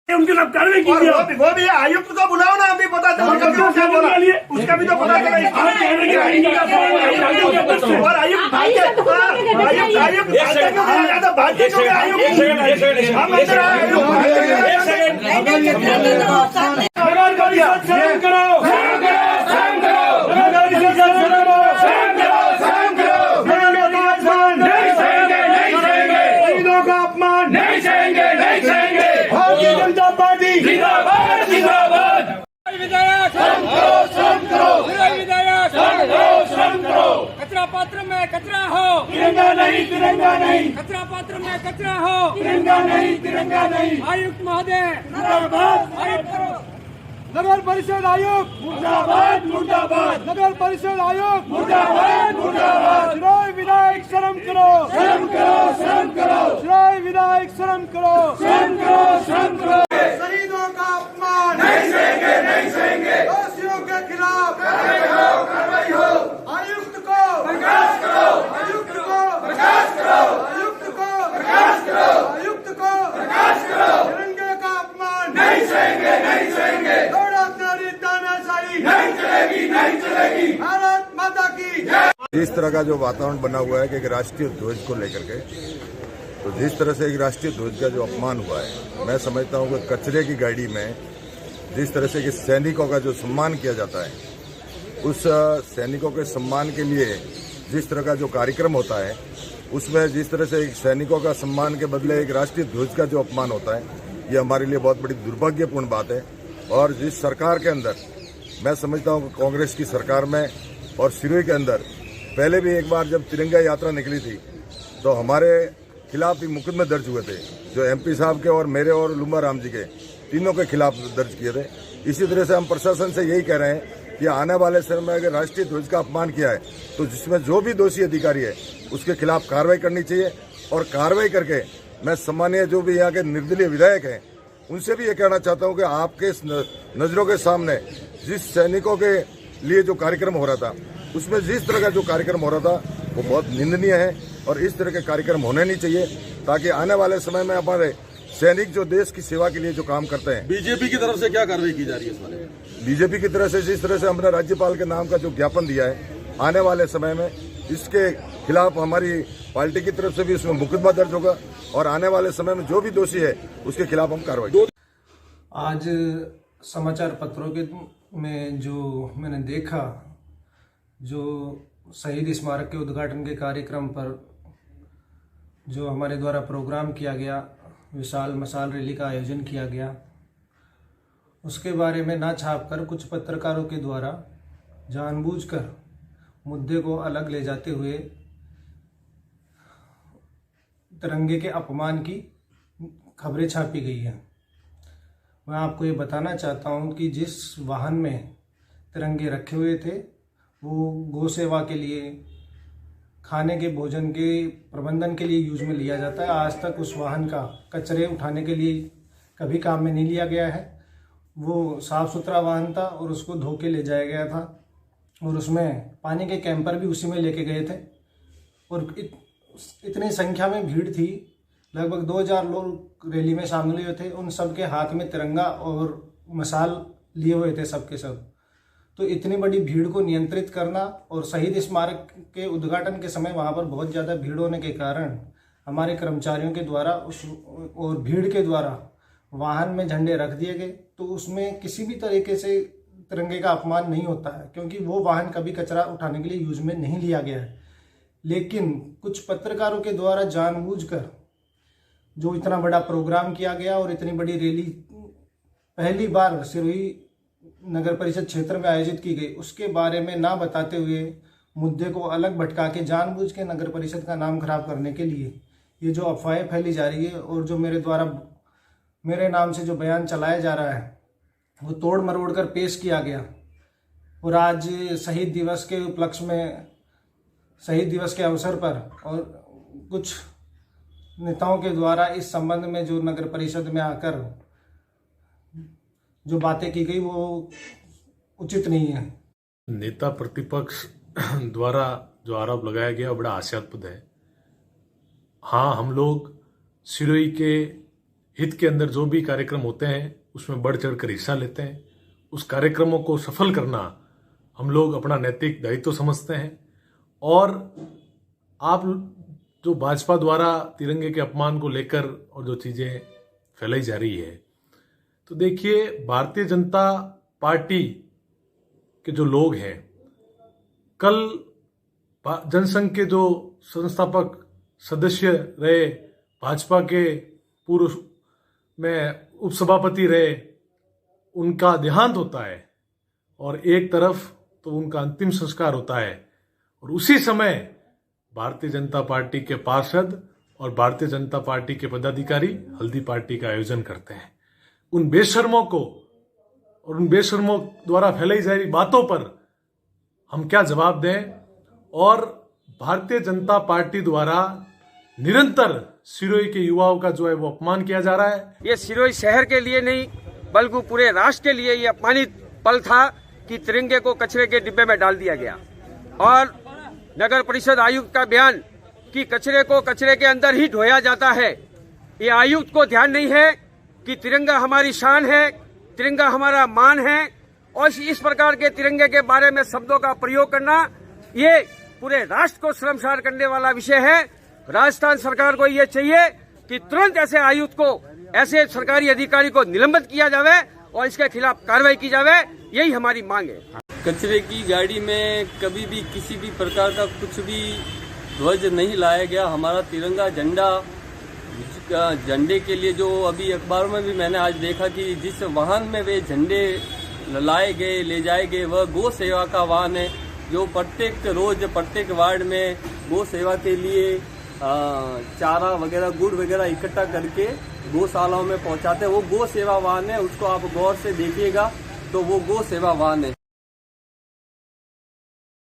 उनके साथ कार्रवाई की वो भी आयुक्त को बुलाओ ना, अभी पता चला उसका भी तो पता चला। और आयुक्त जनता पार्टी जिंदाबाद जिंदाबाद। विधायक कचरा पात्र में कचरा हो, तिरंगा नहीं तिरंगा नहीं, कचरा पात्र में कचरा हो, तिरंगा नहीं तिरंगा नहीं। आयुक्त महोदय मुर्दाबाद, नगर परिषद आयुक्त मुर्दाबाद मुर्दाबाद, नगर परिषद आयुक्त मुर्दाबाद मुर्दाबाद। शिरोई विधायक शर्म करो, शर्म करो शर्म करो, शिरोई विधायक शर्म करो, शर्म करो शर्म करो। शहीदों का अपमान नहीं सहेंगे नहीं सहेंगे, दोषियों के खिलाफ कार्रवाई हो, आयुक्त को बर्खास्त करो, आयुक्त को बर्खास्त करो, आयुक्त को बर्खास्त करो, आयुक्त को बर्खास्त करो। तिरंगे का अपमान नहीं सहेंगे नहीं सहेंगे, दौड़ा तेरी तानाशाही नहीं चलेगी नहीं चलेगी। भारत माता की जिस तरह का जो वातावरण बना हुआ है कि एक राष्ट्रीय ध्वज को लेकर के, तो जिस तरह से एक राष्ट्रीय ध्वज का जो अपमान हुआ है, मैं समझता हूं कि कचरे की गाड़ी में जिस तरह से कि सैनिकों का जो सम्मान किया जाता है, उस सैनिकों के सम्मान के लिए जिस तरह का जो कार्यक्रम होता है, उसमें जिस तरह से एक सैनिकों का सम्मान के बदले एक राष्ट्रीय ध्वज का जो अपमान होता है, ये हमारे लिए बहुत बड़ी दुर्भाग्यपूर्ण बात है। और जिस सरकार के अंदर मैं समझता हूं कि कांग्रेस की सरकार में और सिरोही के अंदर पहले भी एक बार जब तिरंगा यात्रा निकली थी तो हमारे खिलाफ भी मुकदमे दर्ज हुए थे, जो एमपी साहब के और मेरे और लुम्बा राम जी के तीनों के खिलाफ दर्ज किए थे। इसी तरह से हम प्रशासन से यही कह रहे हैं कि आने वाले समय में अगर राष्ट्रीय ध्वज का अपमान किया है तो जिसमें जो भी दोषी अधिकारी है उसके खिलाफ कार्रवाई करनी चाहिए। और कार्रवाई करके मैं सम्मानीय जो भी यहाँ के निर्दलीय विधायक हैं उनसे भी ये कहना चाहता हूँ कि आपके नजरों के सामने जिस सैनिकों के लिए जो कार्यक्रम हो रहा था, उसमें जिस तरह का जो कार्यक्रम हो रहा था वो बहुत निंदनीय है और इस तरह के कार्यक्रम होने नहीं चाहिए, ताकि आने वाले समय में हमारे सैनिक जो देश की सेवा के लिए जो काम करते हैं। बीजेपी की तरफ से क्या कार्रवाई की जा रही है इस बारे में? बीजेपी की तरफ से जिस तरह से हमने राज्यपाल के नाम का जो ज्ञापन दिया है, आने वाले समय में इसके खिलाफ हमारी पार्टी की तरफ से भी उसमें मुकदमा दर्ज होगा और आने वाले समय में जो भी दोषी है उसके खिलाफ हम कार्रवाई। आज समाचार पत्रों के में जो मैंने देखा, जो शहीद स्मारक के उद्घाटन के कार्यक्रम पर जो हमारे द्वारा प्रोग्राम किया गया, विशाल मशाल रैली का आयोजन किया गया, उसके बारे में ना छापकर कुछ पत्रकारों के द्वारा जानबूझकर मुद्दे को अलग ले जाते हुए तिरंगे के अपमान की खबरें छापी गई हैं। मैं आपको ये बताना चाहता हूँ कि जिस वाहन में तिरंगे रखे हुए थे वो गौ सेवा के लिए, खाने के भोजन के प्रबंधन के लिए यूज में लिया जाता है। आज तक उस वाहन का कचरे उठाने के लिए कभी काम में नहीं लिया गया है। वो साफ़ सुथरा वाहन था और उसको धो के ले जाया गया था और उसमें पानी के कैंपर भी उसी में लेके गए थे। और इतनी संख्या में भीड़ थी, लगभग 2000 लोग रैली में शामिल हुए थे। उन सब के हाथ में तिरंगा और मशाल लिए हुए थे सबके सब। तो इतनी बड़ी भीड़ को नियंत्रित करना और शहीद स्मारक के उद्घाटन के समय वहाँ पर बहुत ज़्यादा भीड़ होने के कारण हमारे कर्मचारियों के द्वारा और भीड़ के द्वारा वाहन में झंडे रख दिए गए। तो उसमें किसी भी तरीके से तिरंगे का अपमान नहीं होता है, क्योंकि वो वाहन कभी कचरा उठाने के लिए यूज में नहीं लिया गया है। लेकिन कुछ पत्रकारों के द्वारा जानबूझकर जो इतना बड़ा प्रोग्राम किया गया और इतनी बड़ी रैली पहली बार सिरोही नगर परिषद क्षेत्र में आयोजित की गई, उसके बारे में ना बताते हुए मुद्दे को अलग भटका के जानबूझ के नगर परिषद का नाम खराब करने के लिए ये जो अफवाहें फैली जा रही है और जो मेरे नाम से जो बयान चलाया जा रहा है वो तोड़ मरोड़ कर पेश किया गया। और आज शहीद दिवस के उपलक्ष्य में, शहीद दिवस के अवसर पर और कुछ नेताओं के द्वारा इस संबंध में जो नगर परिषद में आकर जो बातें की गई वो उचित नहीं है। नेता प्रतिपक्ष द्वारा जो आरोप लगाया गया वो बड़ा हास्यास्पद है। हाँ, हम लोग सिरोही के हित के अंदर जो भी कार्यक्रम होते हैं उसमें बढ़ चढ़कर हिस्सा लेते हैं। उस कार्यक्रमों को सफल करना हम लोग अपना नैतिक दायित्व समझते हैं। और आप जो भाजपा द्वारा तिरंगे के अपमान को लेकर और जो चीज़ें फैलाई जा रही है, तो देखिए, भारतीय जनता पार्टी के जो लोग हैं, कल जनसंघ के जो संस्थापक सदस्य रहे, भाजपा के पूर्व में उपसभापति रहे, उनका देहांत होता है और एक तरफ तो उनका अंतिम संस्कार होता है, और उसी समय भारतीय जनता पार्टी के पार्षद और भारतीय जनता पार्टी के पदाधिकारी हल्दी पार्टी का आयोजन करते हैं। उन बेशर्मों को और उन बेशर्मों द्वारा फैलाई जा रही बातों पर हम क्या जवाब दें? और भारतीय जनता पार्टी द्वारा निरंतर सिरोही के युवाओं का जो है वो अपमान किया जा रहा है। ये सिरोही शहर के लिए नहीं बल्कि पूरे राष्ट्र के लिए ये अपमानित पल था कि तिरंगे को कचरे के डिब्बे में डाल दिया गया। और नगर परिषद आयुक्त का बयान कि कचरे को कचरे के अंदर ही ढोया जाता है, ये आयुक्त को ध्यान नहीं है कि तिरंगा हमारी शान है, तिरंगा हमारा मान है। और इस प्रकार के तिरंगे के बारे में शब्दों का प्रयोग करना ये पूरे राष्ट्र को शर्मसार करने वाला विषय है। राजस्थान सरकार को ये चाहिए कि तुरंत ऐसे आयुक्त को, ऐसे सरकारी अधिकारी को निलंबित किया जावे और इसके खिलाफ कार्रवाई की जावे। यही हमारी मांग है। कचरे की गाड़ी में कभी भी किसी भी प्रकार का कुछ भी ध्वज नहीं लाया गया। हमारा तिरंगा झंडे के लिए जो अभी अखबारों में भी मैंने आज देखा कि जिस वाहन में वे झंडे लाए गए, ले जाए गए, वह गौ सेवा का वाहन है, जो प्रत्येक रोज प्रत्येक वार्ड में गौ सेवा के लिए चारा वगैरह, गुड़ वगैरह इकट्ठा करके गौशालाओं में पहुंचाते हैं। वो गौ सेवा वाहन है, उसको आप गौर से देखिएगा तो वो गौ सेवा वाहन है।